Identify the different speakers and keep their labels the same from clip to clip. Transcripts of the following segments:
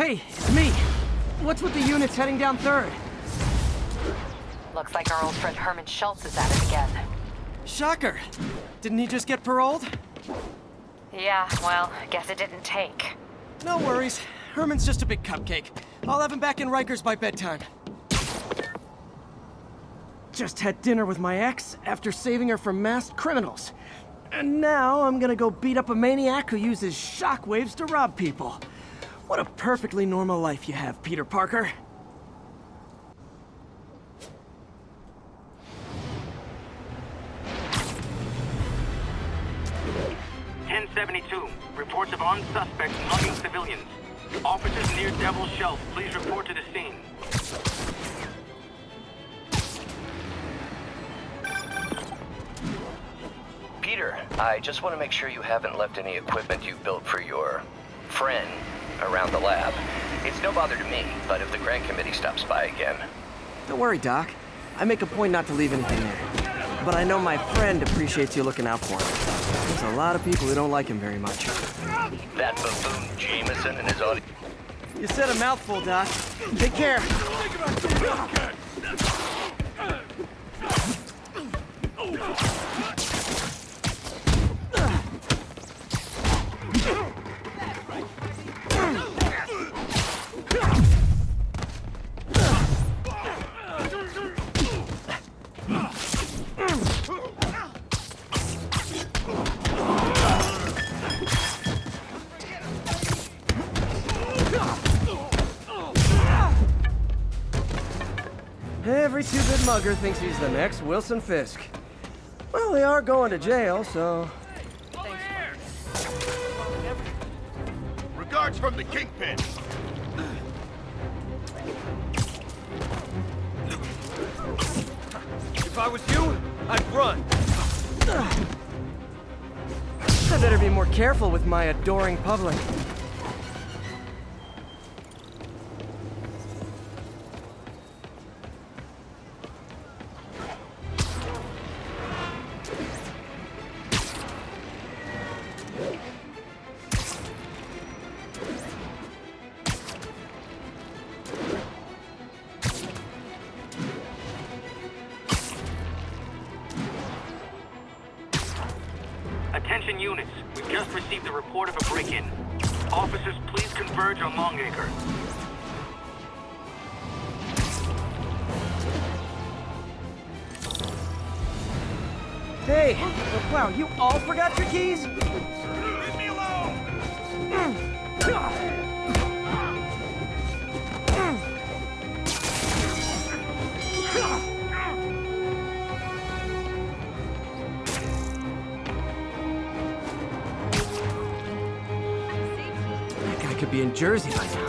Speaker 1: Hey, it's me. What's with the units heading down 3rd?
Speaker 2: Looks like our old friend Herman Schultz is at it again.
Speaker 1: Shocker. Didn't he just get paroled?
Speaker 2: Yeah, well, guess it didn't take.
Speaker 1: No worries. Herman's just a big cupcake. I'll have him back in Rikers by bedtime. Just had dinner with my ex after saving her from masked criminals. And now I'm gonna go beat up a maniac who uses shockwaves to rob people. What a perfectly normal life you have, Peter Parker.
Speaker 3: Reports of armed suspects mugging civilians. Officers near Devil's Shelf, please report to the scene.
Speaker 4: Peter, I just want to make sure you haven't left any equipment you built for your friend around the lab. It's no bother to me, but if the grant committee stops by again...
Speaker 1: Don't worry, Doc. I make a point not to leave anything there. But I know my friend appreciates you looking out for him. There's a lot of people who don't like him very much.
Speaker 4: That buffoon Jameson and his audience...
Speaker 1: You said a mouthful, Doc. Take care. Every two-bit mugger thinks he's the next Wilson Fisk. Well, they are going to jail, so...
Speaker 5: Regards from the Kingpin.
Speaker 6: If I was you, I'd run.
Speaker 1: I better be more careful with my adoring public.
Speaker 3: Attention units, we've just received a report of a break-in. Officers, please converge on Longacre.
Speaker 1: Hey, wow, you all forgot your keys?
Speaker 5: Leave me alone!
Speaker 1: That guy could be in Jersey by now.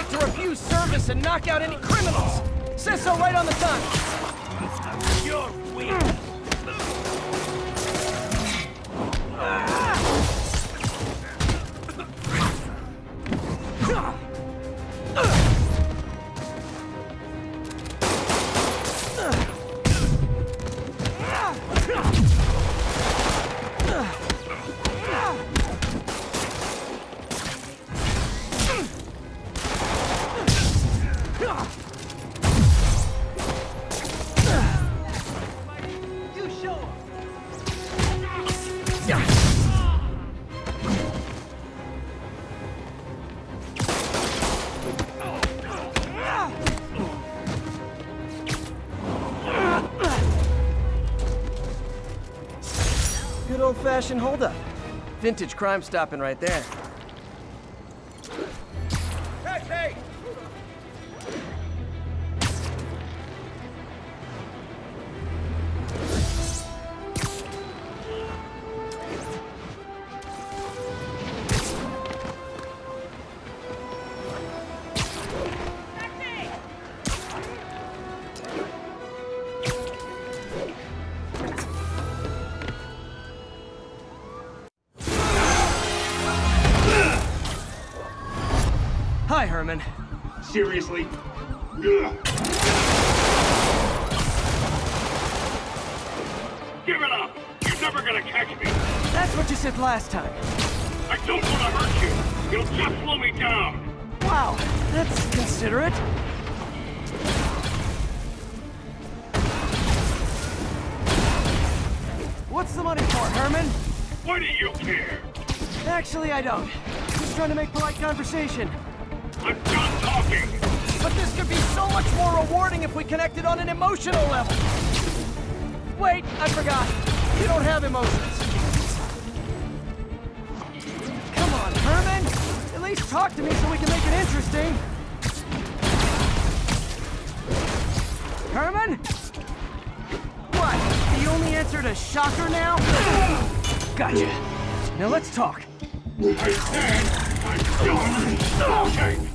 Speaker 1: right to refuse service and knock out any criminals. Says so right on the sign.
Speaker 5: You're weak.
Speaker 1: You show 'em. Good old-fashioned holdup. Vintage crime stopping right there.
Speaker 6: Hey, hey!
Speaker 1: Hi, Herman.
Speaker 5: Seriously? Give it up! You're never gonna catch me!
Speaker 1: That's what you said last time.
Speaker 5: I don't want to hurt you! You'll just slow me down!
Speaker 1: Wow, that's considerate. What's the money for, Herman?
Speaker 5: Why do you care?
Speaker 1: Actually, I don't. Just trying to make polite conversation.
Speaker 5: I'm done talking!
Speaker 1: But this could be so much more rewarding if we connected on an emotional level. Wait, I forgot. You don't have emotions. Come on, Herman. At least talk to me so we can make it interesting. Herman? What? You only answered a shocker now? Gotcha. Now let's talk.
Speaker 5: I said I'm done talking!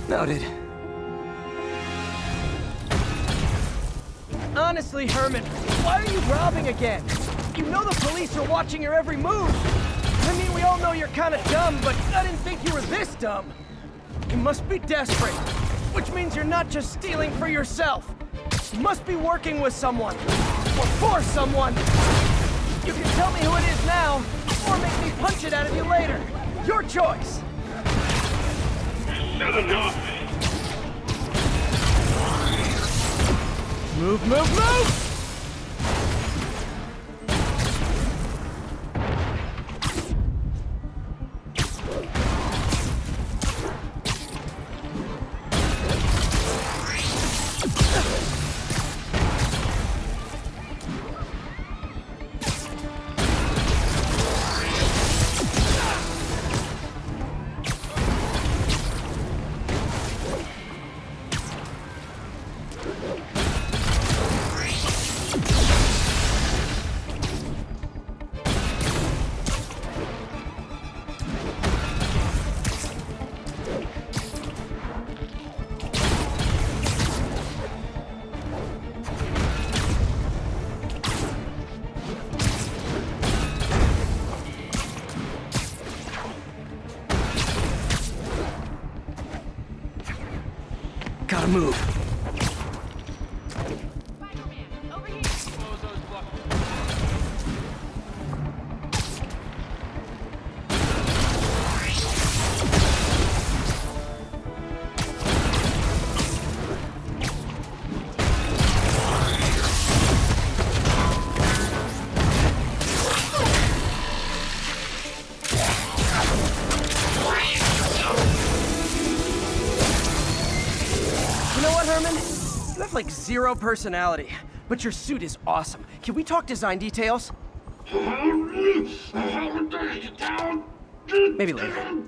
Speaker 1: Noted. Honestly, Herman, why are you robbing again? You know the police are watching your every move. I mean, we all know you're kind of dumb, but I didn't think you were this dumb. You must be desperate, which means you're not just stealing for yourself. You must be working with someone, or for someone. You can tell me who it is now, or make me punch it out of you later. Your choice.
Speaker 5: Said enough!
Speaker 1: Move, move, move! Gotta move. Herman? You have like zero personality, but your suit is awesome. Can we talk design details? Maybe later.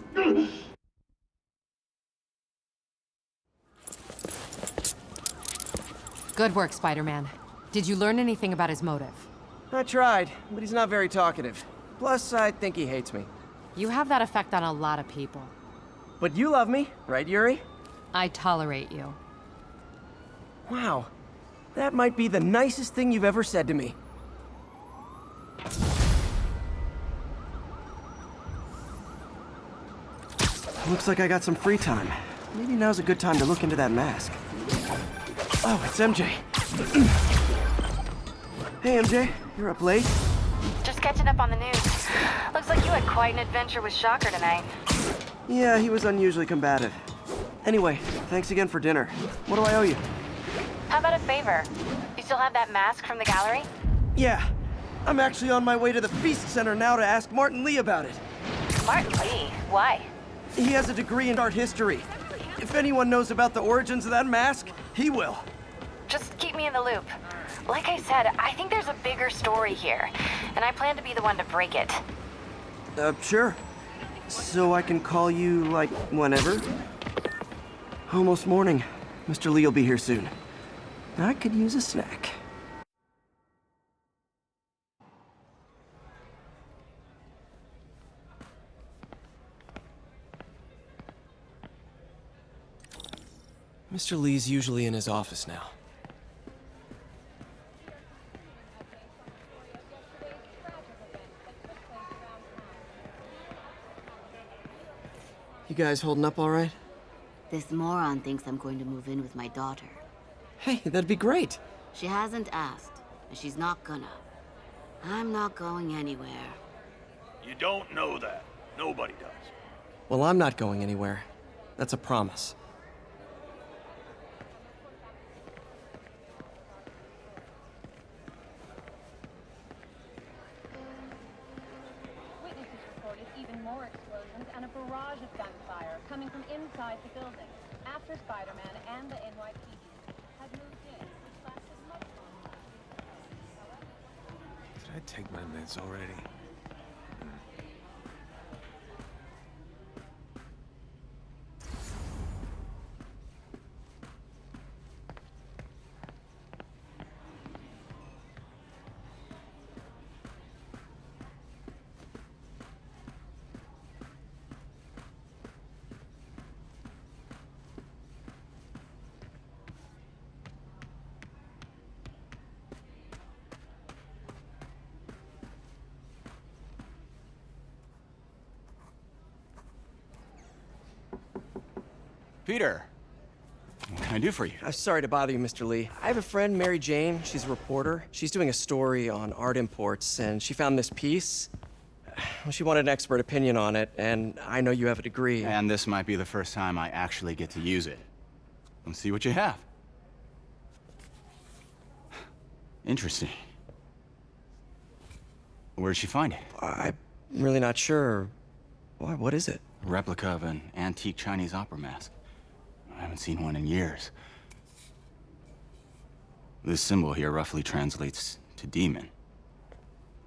Speaker 7: Good work, Spider-Man. Did you learn anything about his motive?
Speaker 1: I tried, but he's not very talkative. Plus, I think he hates me.
Speaker 7: You have that effect on a lot of people.
Speaker 1: But you love me, right, Yuri?
Speaker 7: I tolerate you.
Speaker 1: Wow. That might be the nicest thing you've ever said to me. Looks like I got some free time. Maybe now's a good time to look into that mask. Oh, it's MJ. Hey, MJ. You're up late?
Speaker 2: Just catching up on the news. Looks like you had quite an adventure with Shocker tonight.
Speaker 1: Yeah, he was unusually combative. Anyway, thanks again for dinner. What do I owe you?
Speaker 2: How about a favor? You still have that mask from the gallery?
Speaker 1: Yeah. I'm actually on my way to the Feast Center now to ask Martin Lee about it.
Speaker 2: Martin Lee? Why?
Speaker 1: He has a degree in art history. If anyone knows about the origins of that mask, he will.
Speaker 2: Just keep me in the loop. Like I said, I think there's a bigger story here, and I plan to be the one to break it.
Speaker 1: Sure. So I can call you, like, whenever? Almost morning. Mr. Lee will be here soon. I could use a snack. Mr. Lee's usually in his office now. You guys holding up all right?
Speaker 8: This moron thinks I'm going to move in with my daughter.
Speaker 1: Hey, that'd be great.
Speaker 8: She hasn't asked, and she's not gonna. I'm not going anywhere.
Speaker 5: You don't know that. Nobody does.
Speaker 1: Well, I'm not going anywhere. That's a promise.
Speaker 9: Witnesses reported even more explosions and a barrage of gunfire coming from inside the building after Spider-Man and the NYPD had moved in, which lasted much longer.
Speaker 6: Did I take my meds already?
Speaker 10: Peter, what can I do for you?
Speaker 1: I'm sorry to bother you, Mr. Lee. I have a friend, Mary Jane. She's a reporter. She's doing a story on art imports, and she found this piece. Well, she wanted an expert opinion on it, and I know you have a degree.
Speaker 10: And this might be the first time I actually get to use it. Let's see what you have. Interesting. Where'd she find it?
Speaker 1: I'm really not sure. Why, what is it?
Speaker 10: A replica of an antique Chinese opera mask. I haven't seen one in years. This symbol here roughly translates to demon.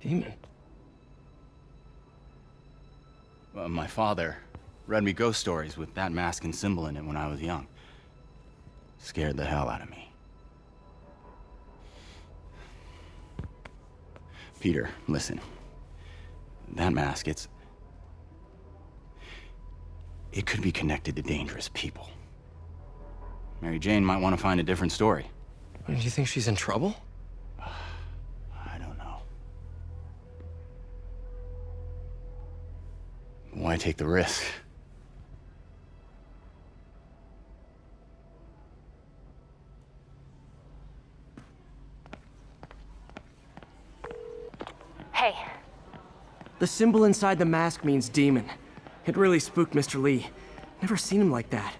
Speaker 1: Demon?
Speaker 10: My father read me ghost stories with that mask and symbol in it when I was young. Scared the hell out of me. Peter, listen. That mask, it could be connected to dangerous people. Mary Jane might want to find a different story.
Speaker 1: Do you think she's in trouble?
Speaker 10: I don't know. Why take the risk?
Speaker 2: Hey,
Speaker 1: The symbol inside the mask means demon. It really spooked Mr. Lee. Never seen him like that.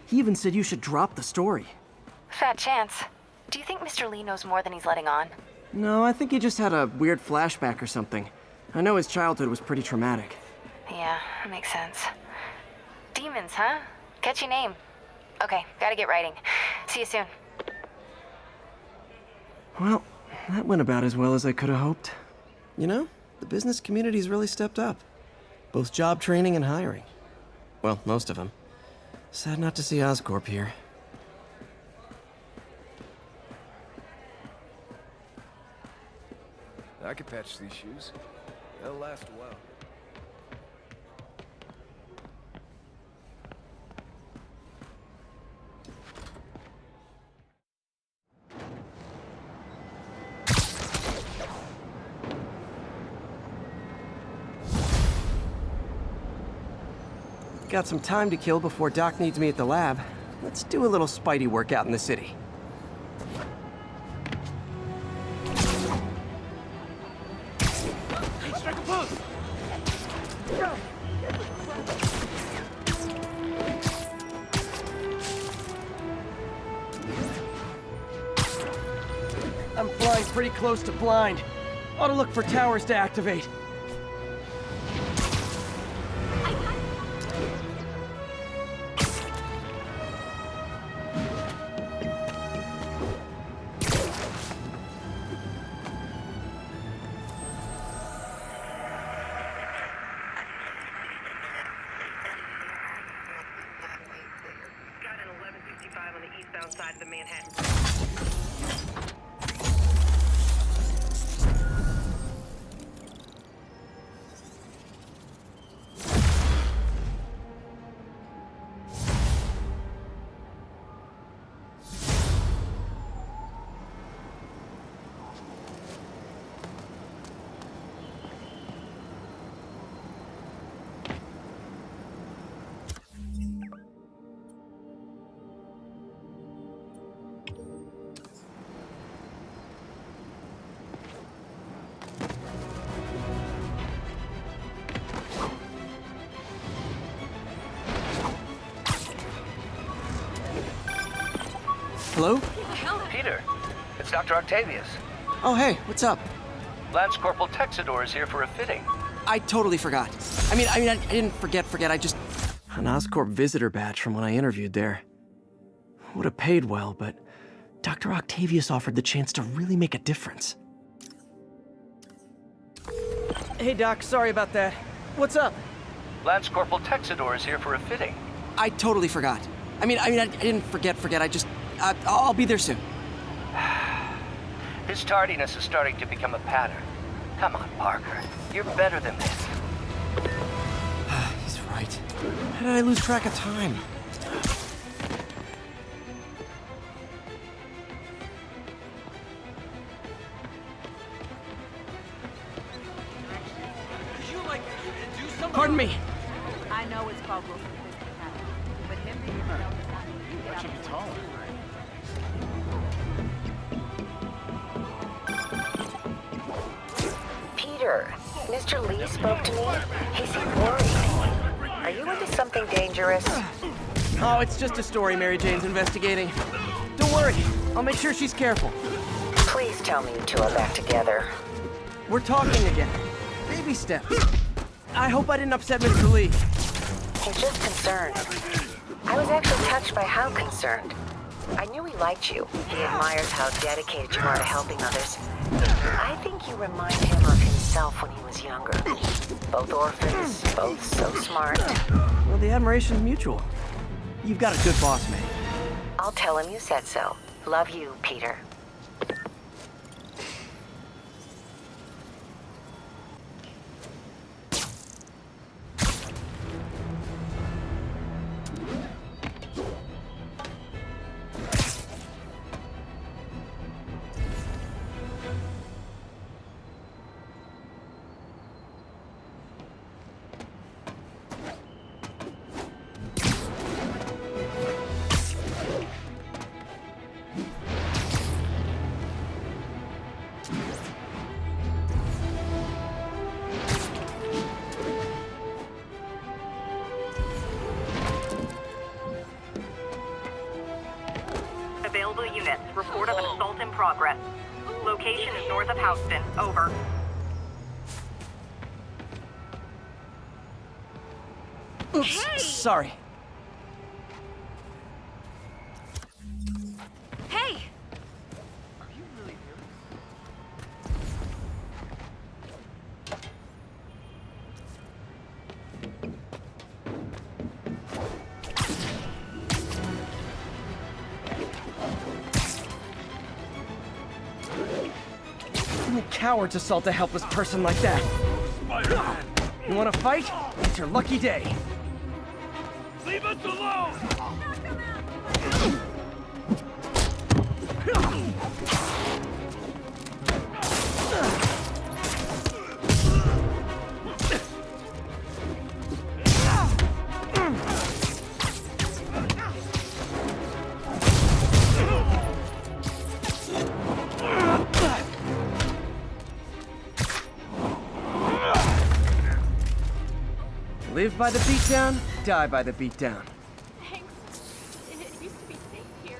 Speaker 1: He even said you should drop the story.
Speaker 2: fat chance. Do you think Mr. Lee knows more than he's letting on?
Speaker 1: No, I think he just had a weird flashback or something. I know his childhood was pretty traumatic.
Speaker 2: Yeah, makes sense. Demons, huh? Catchy name. Okay, gotta get writing. See you soon.
Speaker 1: Well, that went about as well as I could have hoped. You know, the business community's really stepped up. Both job training and hiring. Well, most of them. Sad not to see Oscorp here.
Speaker 6: I could patch these shoes. They'll last a while.
Speaker 1: Got some time to kill before Doc needs me at the lab. Let's do a little Spidey workout in the city.
Speaker 5: Strike a pose!
Speaker 1: I'm flying pretty close to blind. Ought to look for towers to activate.
Speaker 11: Got an 1165 on the eastbound side of the Manhattan.
Speaker 1: Hello?
Speaker 4: Peter, it's Dr. Octavius.
Speaker 1: Oh, hey, what's up?
Speaker 4: Lance Corporal Texador is here for a fitting.
Speaker 1: I totally forgot. I didn't forget. I just... An Oscorp visitor badge from when I interviewed there. Would have paid well, but Dr. Octavius offered the chance to really make a difference. Hey, Doc, sorry about that. What's up?
Speaker 4: Lance Corporal Texador is here for a fitting.
Speaker 1: I totally forgot. I didn't forget. I just... I'll be there soon.
Speaker 4: His tardiness is starting to become a pattern. Come on, Parker. You're better than this.
Speaker 1: He's right. How did I lose track of time? Pardon me.
Speaker 9: I know it's called Wilson but him being
Speaker 6: That should be taller.
Speaker 12: Peter, Mr. Lee spoke to me. He seemed worried. Are you into something dangerous?
Speaker 1: Oh, it's just a story Mary Jane's investigating. Don't worry, I'll make sure she's careful.
Speaker 12: Please tell me you two are back together.
Speaker 1: We're talking again. Baby steps. I hope I didn't upset Mr. Lee.
Speaker 12: He's just concerned. I was actually touched by how concerned. I knew he liked you. He admires how dedicated you are to helping others. I think you remind him of himself when he was younger. Both orphans, both so smart.
Speaker 1: Well, the admiration's mutual. You've got a good boss, May.
Speaker 12: I'll tell him you said so. Love you, Peter.
Speaker 11: Available units. Report of an assault in progress. Location is north of Houston. Over.
Speaker 1: Oops, sorry.
Speaker 2: Hey!
Speaker 1: Only cowards assault a helpless person like that. You want to fight? It's your lucky day.
Speaker 5: Leave us alone!
Speaker 1: Live by the beatdown, die by the beatdown.
Speaker 9: Thanks. It used to be safe here.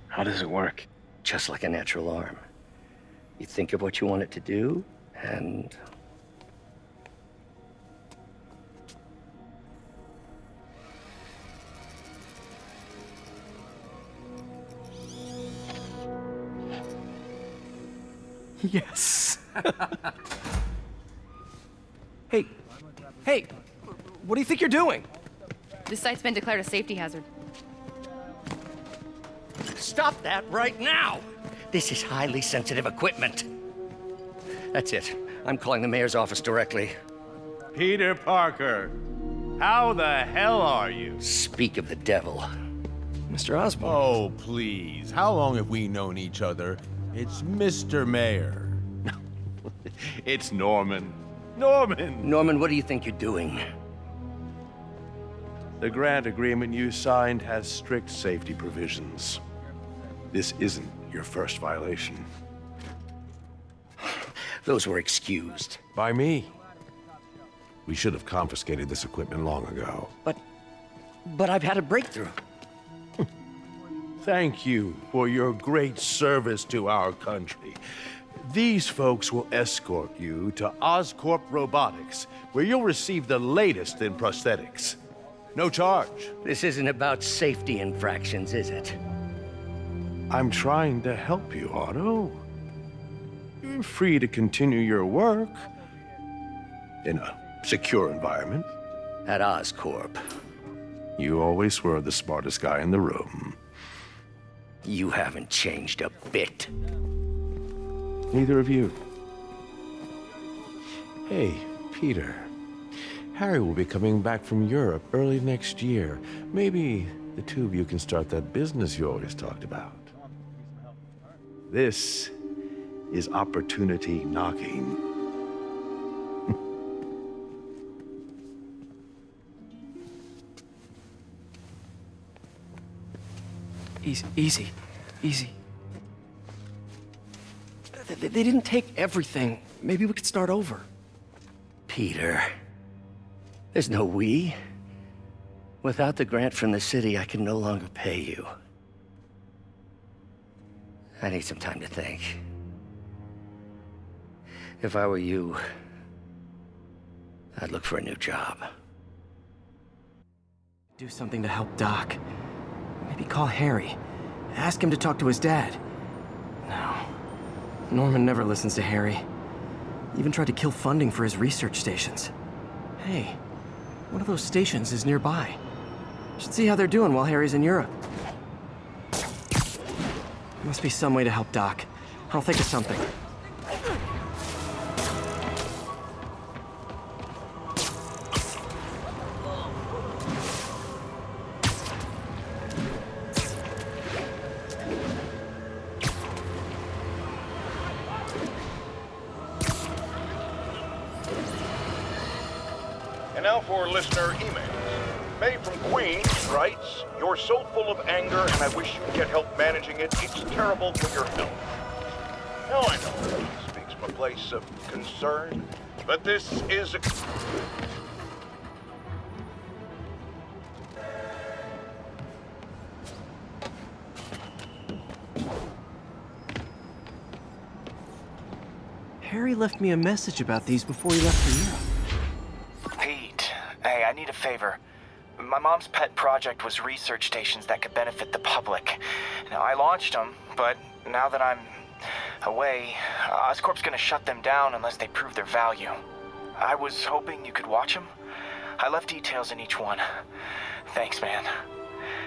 Speaker 4: How does it work? Just like a natural arm. You think of what you want it to do, and...
Speaker 1: Yes. Hey, what do you think you're doing?
Speaker 7: This site's been declared a safety hazard.
Speaker 4: Stop that right now! This is highly sensitive equipment. That's it. I'm calling the mayor's office directly.
Speaker 6: Peter Parker, how the hell are you?
Speaker 4: Speak of the devil.
Speaker 1: Mr. Osborn.
Speaker 13: Oh, please. How long have we known each other? It's Mr. Mayor.
Speaker 6: It's Norman. Norman!
Speaker 4: Norman, what do you think you're doing?
Speaker 6: The grant agreement you signed has strict safety provisions. This isn't your first violation.
Speaker 4: Those were excused.
Speaker 13: By me. We should have confiscated this equipment long ago.
Speaker 4: But I've had a breakthrough.
Speaker 6: Thank you for your great service to our country. These folks will escort you to Oscorp Robotics, where you'll receive the latest in prosthetics. No charge.
Speaker 4: This isn't about safety infractions, is it?
Speaker 6: I'm trying to help you, Otto. You're free to continue your work in a secure environment.
Speaker 4: At Oscorp.
Speaker 6: You always were the smartest guy in the room.
Speaker 4: You haven't changed a bit.
Speaker 6: Neither of you.
Speaker 13: Hey, Peter. Harry will be coming back from Europe early next year. Maybe the two of you can start that business you always talked about.
Speaker 6: This is opportunity knocking.
Speaker 1: Easy. They didn't take everything. Maybe we could start over.
Speaker 4: Peter, there's no we. Without the grant from the city, I can no longer pay you. I need some time to think. If I were you, I'd look for a new job.
Speaker 1: Do something to help Doc. Maybe call Harry. Ask him to talk to his dad. No. Norman never listens to Harry. Even tried to kill funding for his research stations. Hey, one of those stations is nearby. Should see how they're doing while Harry's in Europe. There must be some way to help Doc. I'll think of something.
Speaker 14: And now for listener emails. May from Queens writes, "You're so full of anger and I wish you'd get help managing it. It's terrible for your health." Now I know he speaks from a place of concern, but this is a...
Speaker 1: Harry left me a message about these before he left for Europe.
Speaker 15: Pete, hey, I need a favor. My mom's pet project was research stations that could benefit the public. Now, I launched them, but now that I'm away, Oscorp's gonna shut them down unless they prove their value. I was hoping you could watch them. I left details in each one. Thanks, man.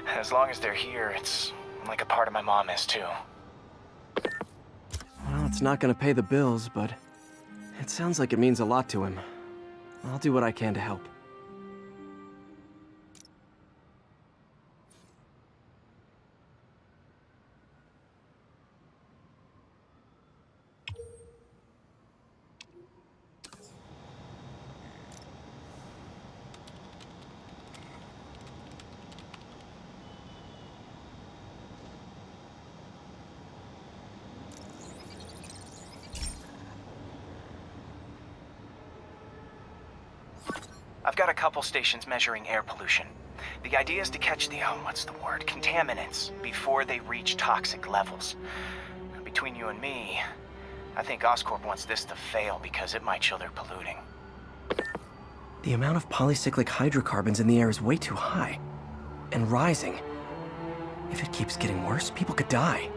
Speaker 15: As long as they're here, it's like a part of my mom is, too.
Speaker 1: Well, it's not gonna pay the bills, but it sounds like it means a lot to him. I'll do what I can to help.
Speaker 15: I've got a couple stations measuring air pollution. The idea is to catch the, contaminants before they reach toxic levels. Between you and me, I think Oscorp wants this to fail because it might show they're polluting.
Speaker 1: The amount of polycyclic hydrocarbons in the air is way too high. And rising. If it keeps getting worse, people could die.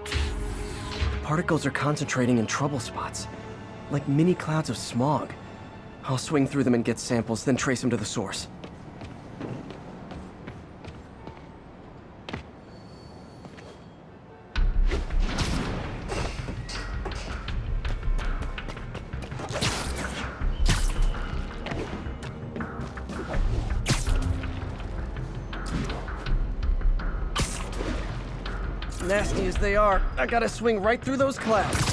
Speaker 1: The particles are concentrating in trouble spots, like mini clouds of smog. I'll swing through them and get samples, then trace them to the source. Nasty as they are, I gotta swing right through those clouds.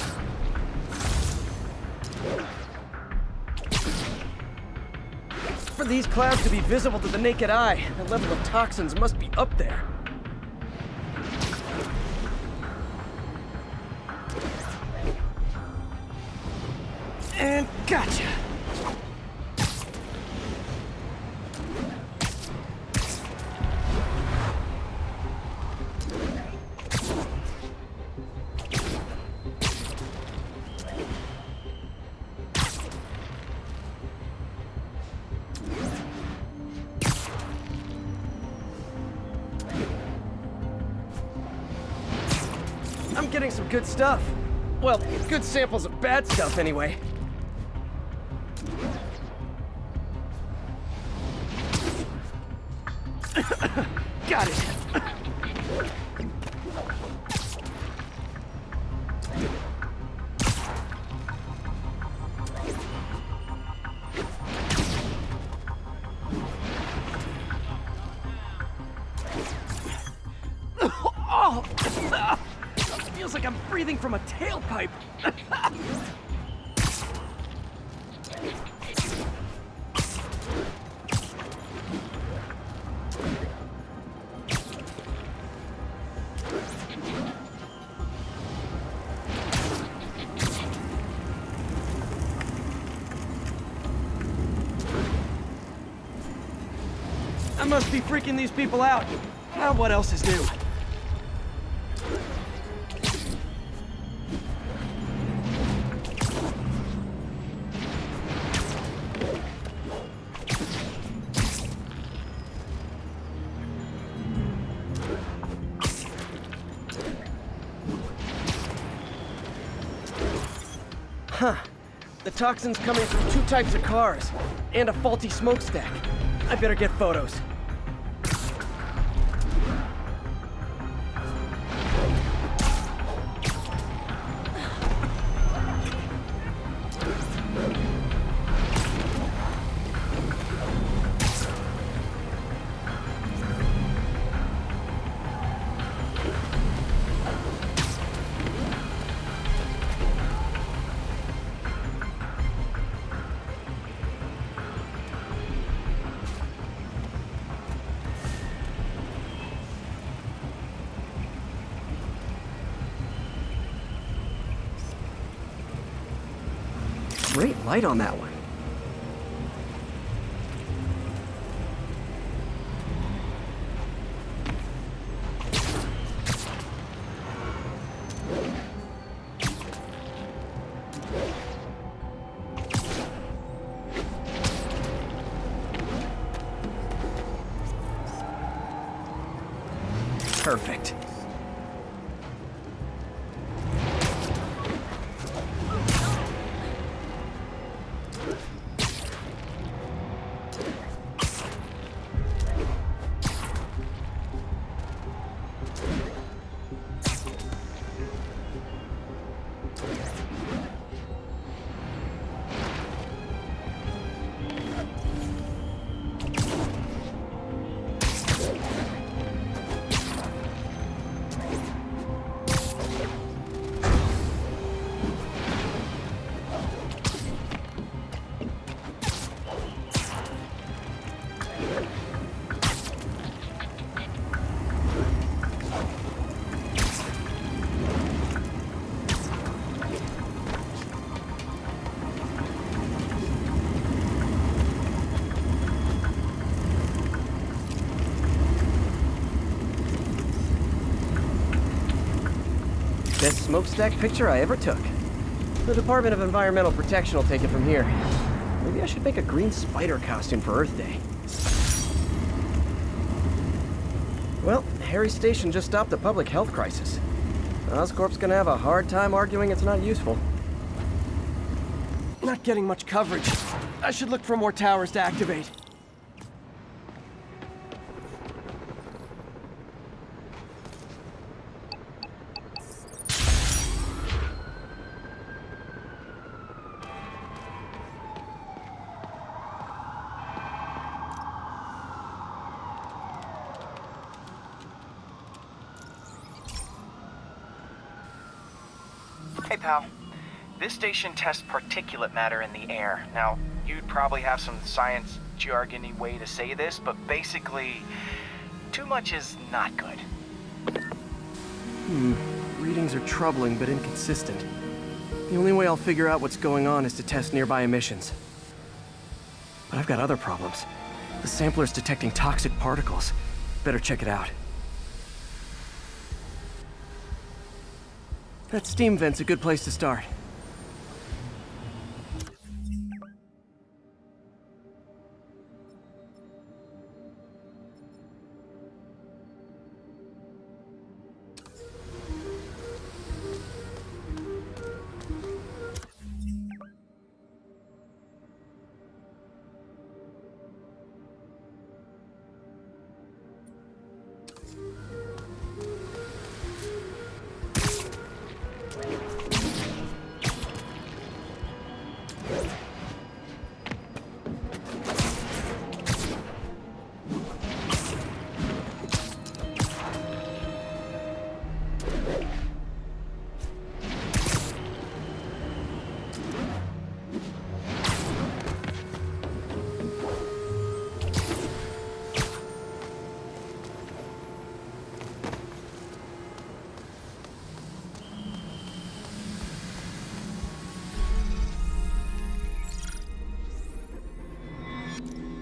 Speaker 1: For these clouds to be visible to the naked eye, the level of toxins must be up there. And gotcha! I'm getting some good stuff. Well, good samples of bad stuff, anyway. Got it. Oh! Feels like I'm breathing from a tailpipe. I must be freaking these people out. Now what else is new? Huh. The toxin's coming from two types of cars, and a faulty smokestack. I better get photos. Great light on that one. Perfect. Best smokestack picture I ever took. The Department of Environmental Protection will take it from here. Maybe I should make a green spider costume for Earth Day. Well, Harry Station just stopped a public health crisis. Oscorp's gonna have a hard time arguing it's not useful. Not getting much coverage. I should look for more towers to activate.
Speaker 15: Hey, pal. This station tests particulate matter in the air. Now, you'd probably have some science jargony way to say this, but basically, too much is not good.
Speaker 1: Readings are troubling but inconsistent. The only way I'll figure out what's going on is to test nearby emissions. But I've got other problems. The sampler's detecting toxic particles. Better check it out. That steam vent's a good place to start.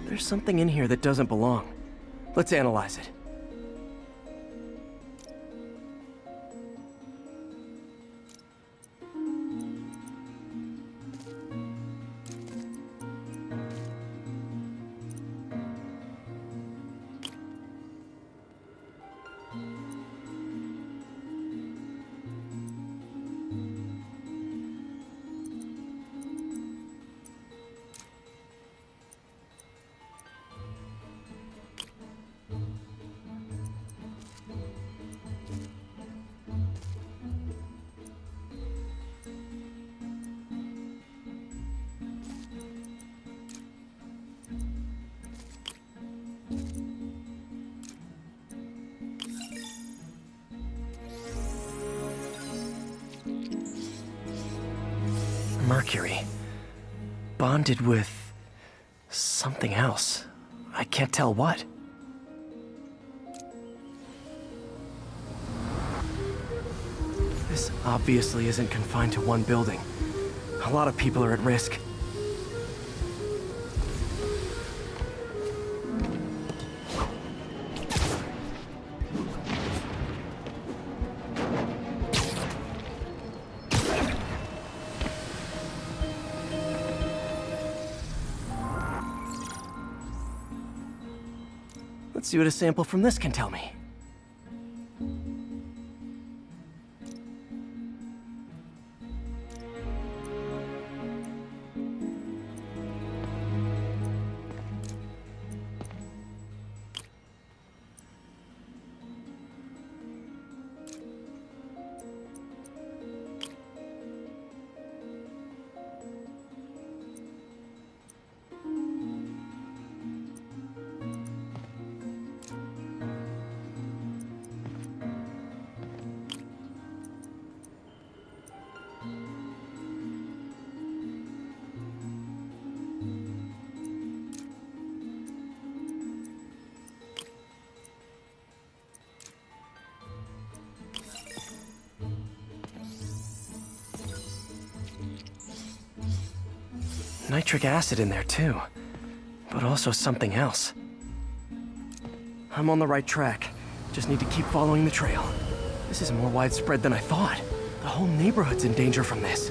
Speaker 1: There's something in here that doesn't belong. Let's analyze it. Mercury. Bonded with something else. I can't tell what. This obviously isn't confined to one building. A lot of people are at risk. Let's see what a sample from this can tell me. Nitric acid in there too, but also something else. I'm on the right track. Just need to keep following the trail. This is more widespread than I thought. The whole neighborhood's in danger from this.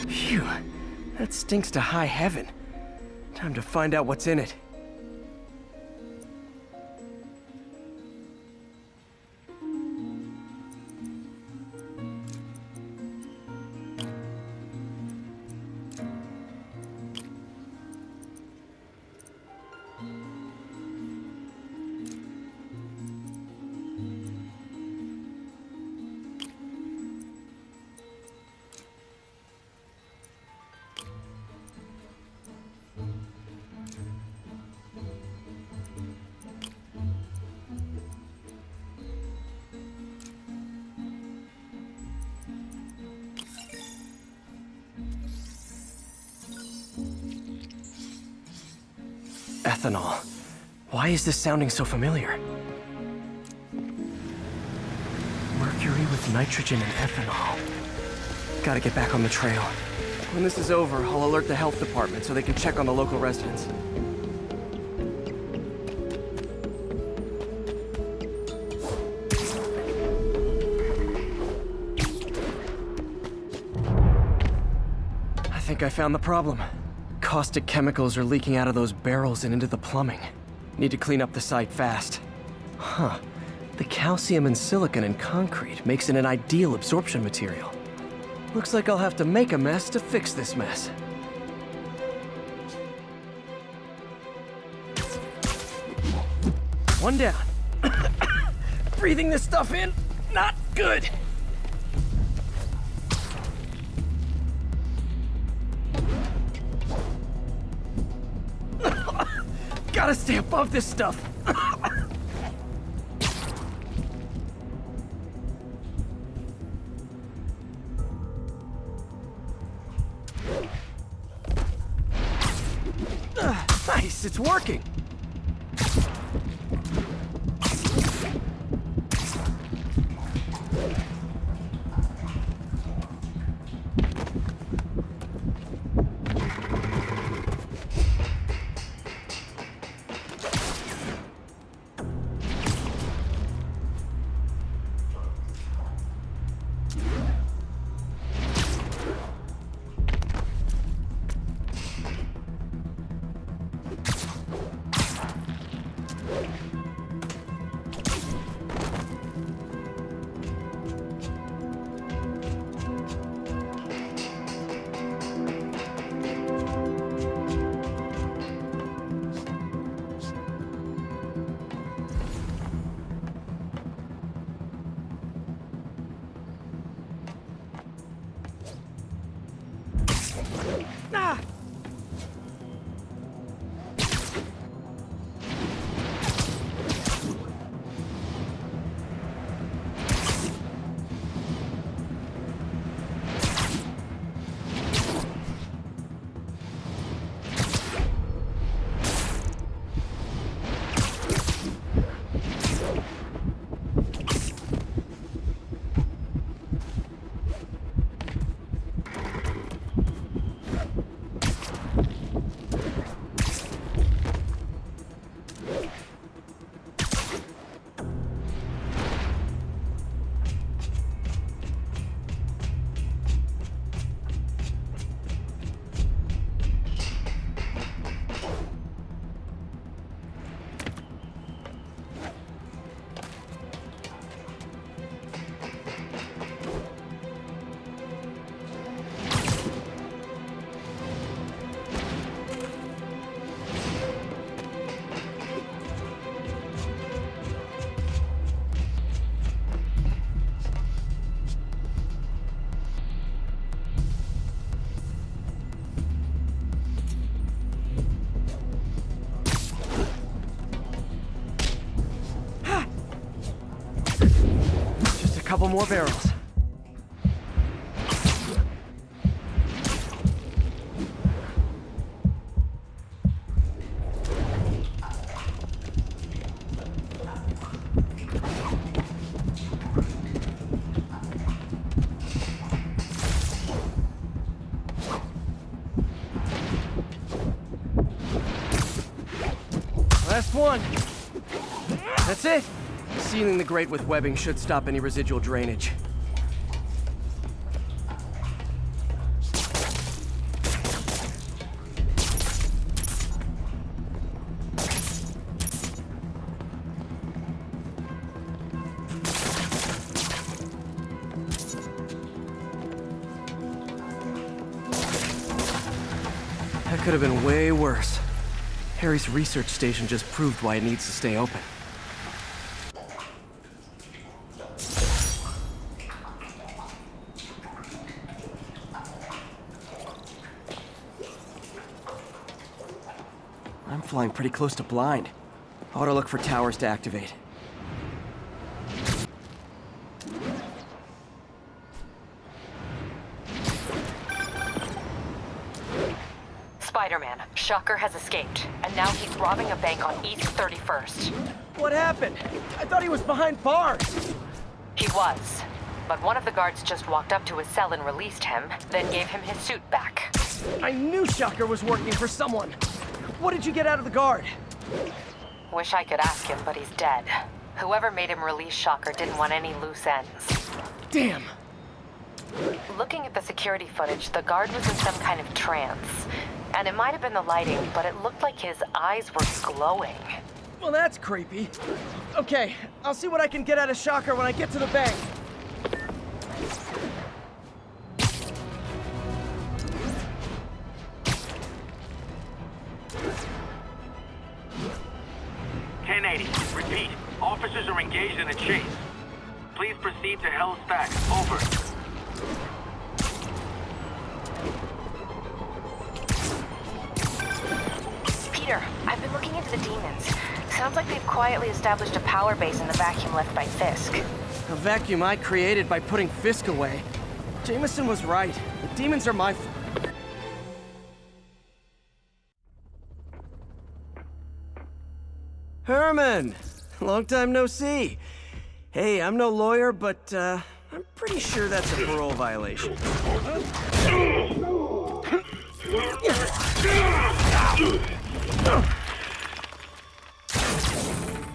Speaker 1: Phew, that stinks to high heaven. Time to find out what's in it. Ethanol. Why is this sounding so familiar? Mercury with nitrogen and ethanol. Gotta get back on the trail. When this is over, I'll alert the health department so they can check on the local residents. I think I found the problem. Caustic chemicals are leaking out of those barrels and into the plumbing. Need to clean up the site fast. Huh. The calcium and silicon in concrete makes it an ideal absorption material. Looks like I'll have to make a mess to fix this mess. One down. Breathing this stuff in, not good. Gotta stay above this stuff. Nice, it's working. couple more barrels. Last one. That's it. Sealing the grate with webbing should stop any residual drainage. That could have been way worse. Harry's research station just proved why it needs to stay open. I'm flying pretty close to blind. I ought to look for towers to activate.
Speaker 7: Spider-Man, Shocker has escaped, and now he's robbing a bank on East 31st.
Speaker 1: What happened? I thought he was behind bars.
Speaker 7: He was, but one of the guards just walked up to his cell and released him, then gave him his suit back.
Speaker 1: I knew Shocker was working for someone. What did you get out of the guard?
Speaker 7: Wish I could ask him, but he's dead. Whoever made him release Shocker didn't want any loose ends.
Speaker 1: Damn.
Speaker 7: Looking at the security footage, the guard was in some kind of trance. And it might have been the lighting, but it looked like his eyes were glowing.
Speaker 1: Well, that's creepy. Okay, I'll see what I can get out of Shocker when I get to the bank.
Speaker 3: Repeat, officers are engaged in a chase. Please proceed to Hell's Back. Over.
Speaker 2: Peter, I've been looking into the demons. Sounds like they've quietly established a power base in the vacuum left by Fisk.
Speaker 1: A vacuum I created by putting Fisk away. Jameson was right. The demons are my... Herman! Long time no see. Hey, I'm no lawyer, but I'm pretty sure that's a parole violation.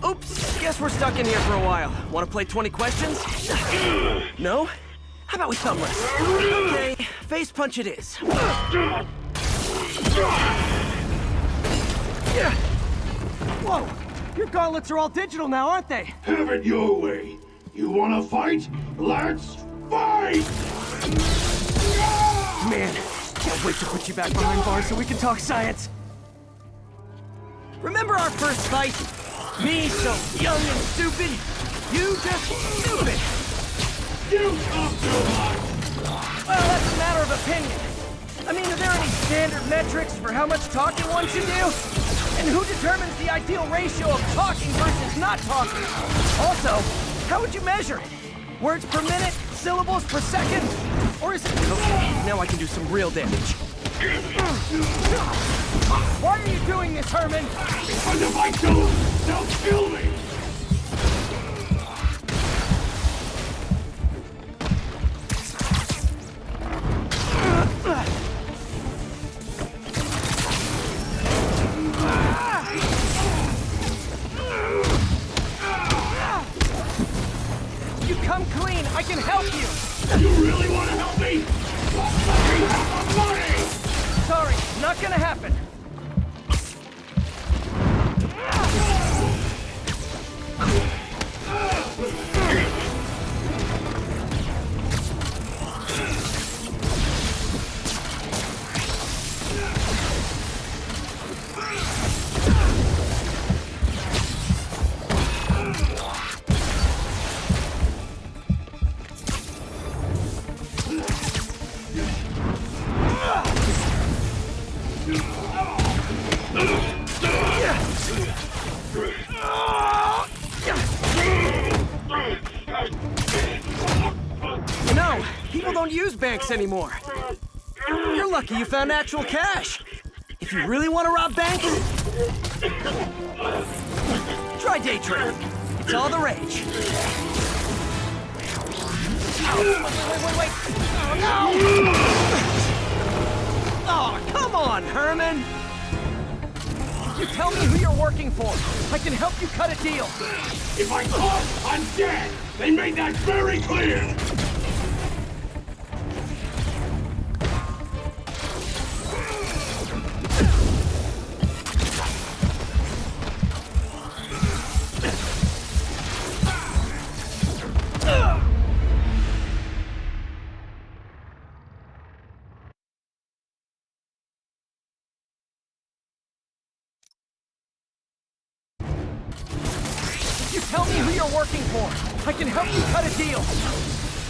Speaker 1: Oops, guess we're stuck in here for a while. Want to play 20 questions? No? How about we thumb wrestle? Okay, face punch it is. Whoa! Your gauntlets are all digital now, aren't they?
Speaker 5: Have it your way. You wanna fight? Let's fight!
Speaker 1: Man, can't wait to put you back behind bars so we can talk science. Remember our first fight? Me so young and stupid, you just stupid.
Speaker 5: You talk too much!
Speaker 1: Well, that's a matter of opinion. I mean, are there any standard metrics for how much talking one should do? And who determines the ideal ratio of talking versus not talking? Also, how would you measure it? Words per minute? Syllables per second? Or is it... Okay, now I can do some real damage. Why are you doing this, Herman?
Speaker 5: Because if I don't, they'll kill me!
Speaker 1: You come clean, I can help you!
Speaker 5: You really want to help me? Let me have the money!
Speaker 1: Sorry, not gonna happen. use banks anymore. You're lucky you found actual cash. If you really want to rob banks, try day trading. It's all the rage. Oh, wait. Oh, no! Oh, come on, Herman! You tell me who you're working for. I can help you cut a deal.
Speaker 5: If I talk, I'm dead. They made that very clear.
Speaker 1: Tell me who you're working for. I can help you cut a deal.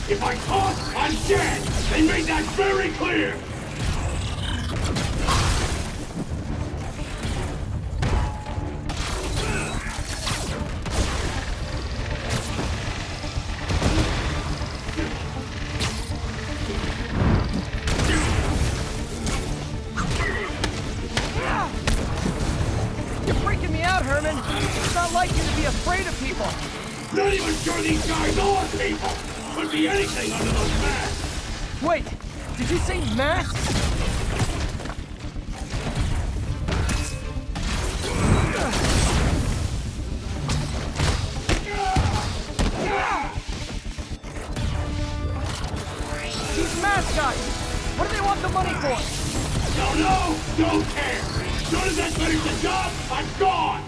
Speaker 5: If I talk, I'm dead. They made that very clear.
Speaker 1: You're freaking me out, Herman. It's not like you to be afraid of people.
Speaker 5: Not even sure these guys are people. Could be anything under those masks.
Speaker 1: Wait, did you say masks? These mask guys, what do they want the money for?
Speaker 5: Don't know, don't care. As soon as I finish the job, I'm gone.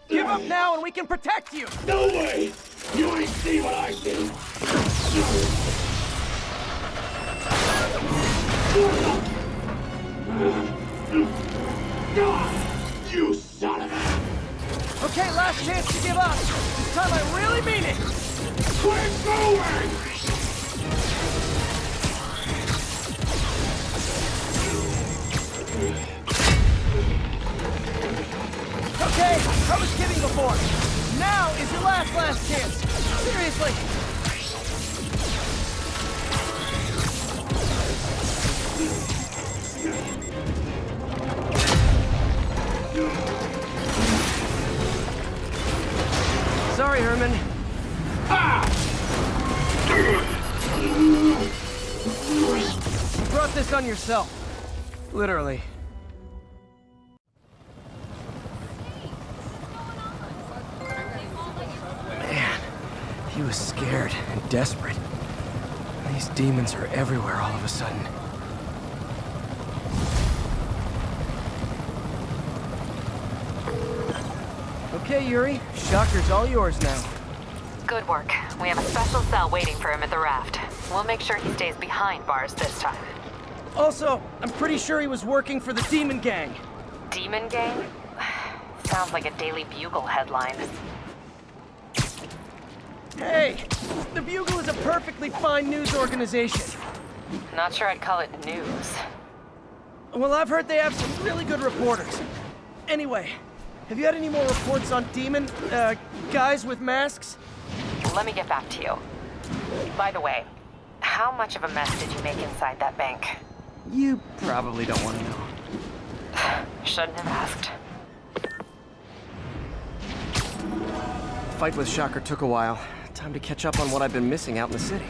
Speaker 1: Give up now and we can protect you!
Speaker 5: No way! You ain't seen what I see! You son of a...
Speaker 1: Okay, last chance to give up. This time I really mean it!
Speaker 5: Quit going!
Speaker 1: Okay, I was kidding before. Now is your last chance. Seriously. Sorry, Herman. You brought this on yourself. Literally. He was scared and desperate. These demons are everywhere all of a sudden. Okay, Yuri. Shocker's all yours now.
Speaker 7: Good work. We have a special cell waiting for him at the raft. We'll make sure he stays behind bars this time.
Speaker 1: Also, I'm pretty sure he was working for the Demon Gang.
Speaker 7: Demon Gang? Sounds like a Daily Bugle headline.
Speaker 1: Hey, the Bugle is a perfectly fine news organization.
Speaker 7: Not sure I'd call it news.
Speaker 1: Well, I've heard they have some really good reporters. Anyway, have you had any more reports on demon, guys with masks?
Speaker 7: Let me get back to you. By the way, how much of a mess did you make inside that bank?
Speaker 1: You probably don't want to know.
Speaker 7: Shouldn't have asked.
Speaker 1: The fight with Shocker took a while. Time to catch up on what I've been missing out in the city.